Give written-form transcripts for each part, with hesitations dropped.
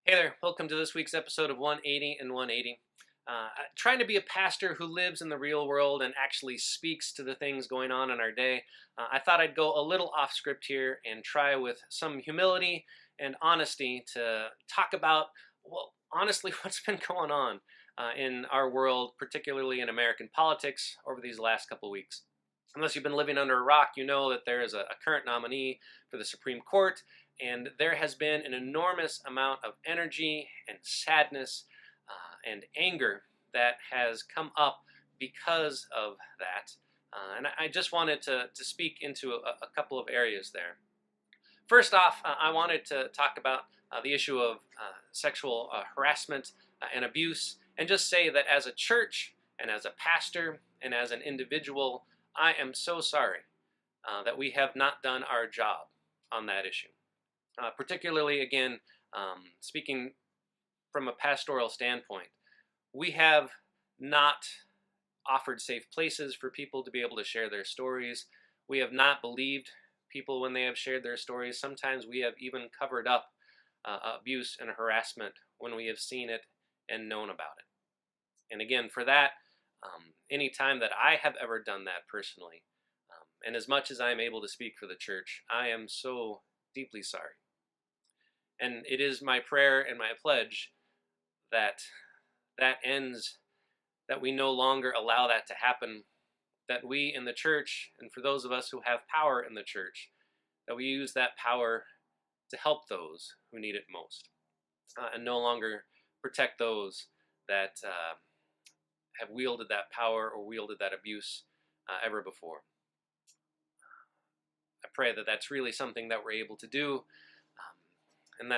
Hey there, welcome to this week's episode of 180 and 180. Trying to be a pastor who lives in the real world and actually speaks to the things going on in our day, I thought I'd go a little off script here and try with some humility and honesty to talk about, well, honestly, what's been going on in our world, particularly in American politics, over these last couple of weeks. Unless you've been living under a rock, you know that there is a current nominee for the Supreme Court, and there has been an enormous amount of energy and sadness and anger that has come up because of that. And I just wanted to speak into a couple of areas there. First off, I wanted to talk about the issue of sexual harassment and abuse, and just say that as a church and as a pastor and as an individual, I am so sorry that we have not done our job on that issue. Particularly, again, speaking from a pastoral standpoint, we have not offered safe places for people to be able to share their stories. We have not believed people when they have shared their stories. Sometimes we have even covered up abuse and harassment when we have seen it and known about it. And again, for that, any time that I have ever done that personally, and as much as I am able to speak for the church, I am so deeply sorry. And it is my prayer and my pledge that that ends, that we no longer allow that to happen, that we in the church, and for those of us who have power in the church, that we use that power to help those who need it most, and no longer protect those that have wielded that power or wielded that abuse ever before. I pray that that's really something that we're able to do, and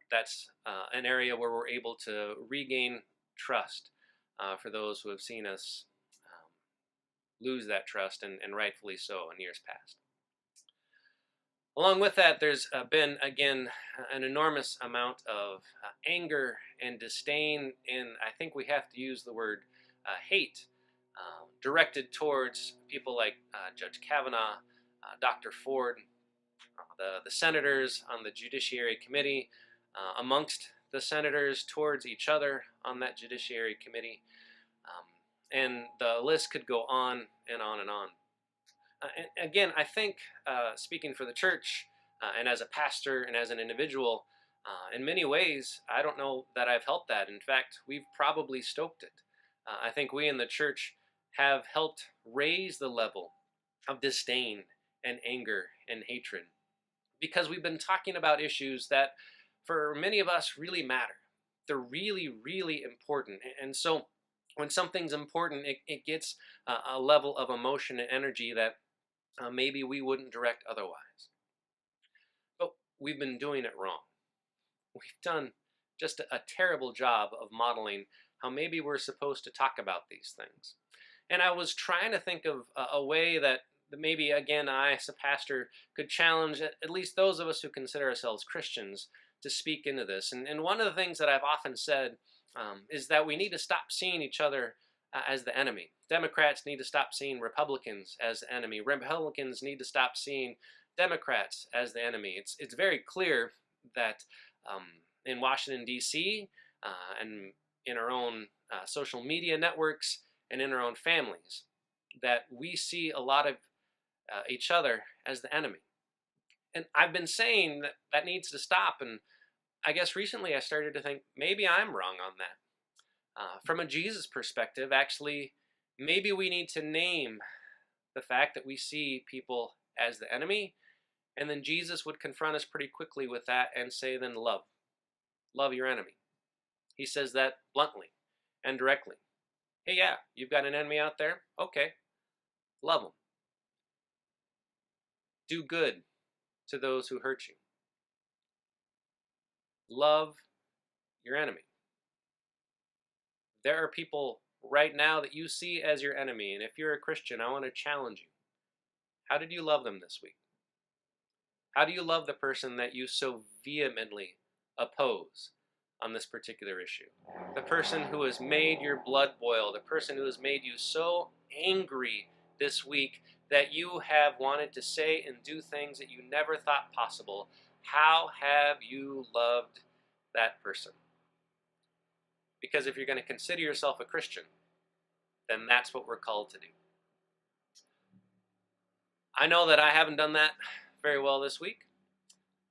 that's an area where we're able to regain trust for those who have seen us lose that trust, and rightfully so, in years past. Along with that, there's been, again, an enormous amount of anger and disdain, and I think we have to use the word hate, directed towards people like Judge Kavanaugh, Dr. Ford, the senators on the Judiciary Committee, amongst the senators towards each other on that Judiciary Committee. And the list could go on and on and on. And again, I think, speaking for the church, and as a pastor and as an individual, in many ways, I don't know that I've helped that. In fact, we've probably stoked it. I think we in the church have helped raise the level of disdain and anger and hatred, because we've been talking about issues that for many of us really matter. They're really, really important. And so when something's important, it gets a level of emotion and energy that maybe we wouldn't direct otherwise. But we've been doing it wrong. We've done just a terrible job of modeling how maybe we're supposed to talk about these things. And I was trying to think of a way that maybe, again, I as a pastor could challenge at least those of us who consider ourselves Christians to speak into this. And one of the things that I've often said is that we need to stop seeing each other as the enemy. Democrats need to stop seeing Republicans as the enemy. Republicans need to stop seeing Democrats as the enemy. It's very clear that in Washington, D.C., and in our own social media networks and in our own families, that we see a lot of each other as the enemy. And I've been saying that that needs to stop, and I guess recently I started to think maybe I'm wrong on that. From a Jesus perspective, actually, maybe we need to name the fact that we see people as the enemy, and then Jesus would confront us pretty quickly with that and say, then love. Love your enemy. He says that bluntly and directly. Hey, yeah, you've got an enemy out there? Okay, love them. Do good to those who hurt you. Love your enemy. There are people right now that you see as your enemy, and if you're a Christian, I want to challenge you. How did you love them this week? How do you love the person that you so vehemently oppose on this particular issue? The person who has made your blood boil, the person who has made you so angry this week that you have wanted to say and do things that you never thought possible. How have you loved that person. Because if you're going to consider yourself a Christian, then that's what we're called to do. I know that I haven't done that very well this week.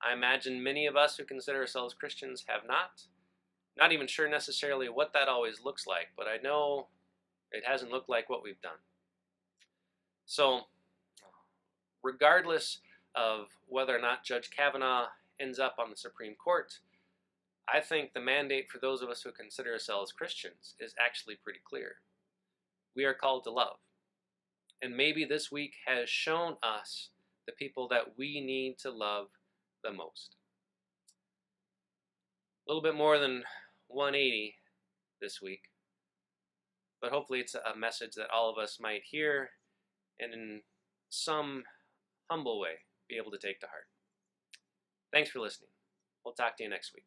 I imagine many of us who consider ourselves Christians have not. Not even sure necessarily what that always looks like, but I know it hasn't looked like what we've done. So, regardless of whether or not Judge Kavanaugh ends up on the Supreme Court, I think the mandate for those of us who consider ourselves Christians is actually pretty clear. We are called to love. And maybe this week has shown us the people that we need to love the most. A little bit more than 180 this week, but hopefully it's a message that all of us might hear and in some humble way be able to take to heart. Thanks for listening. We'll talk to you next week.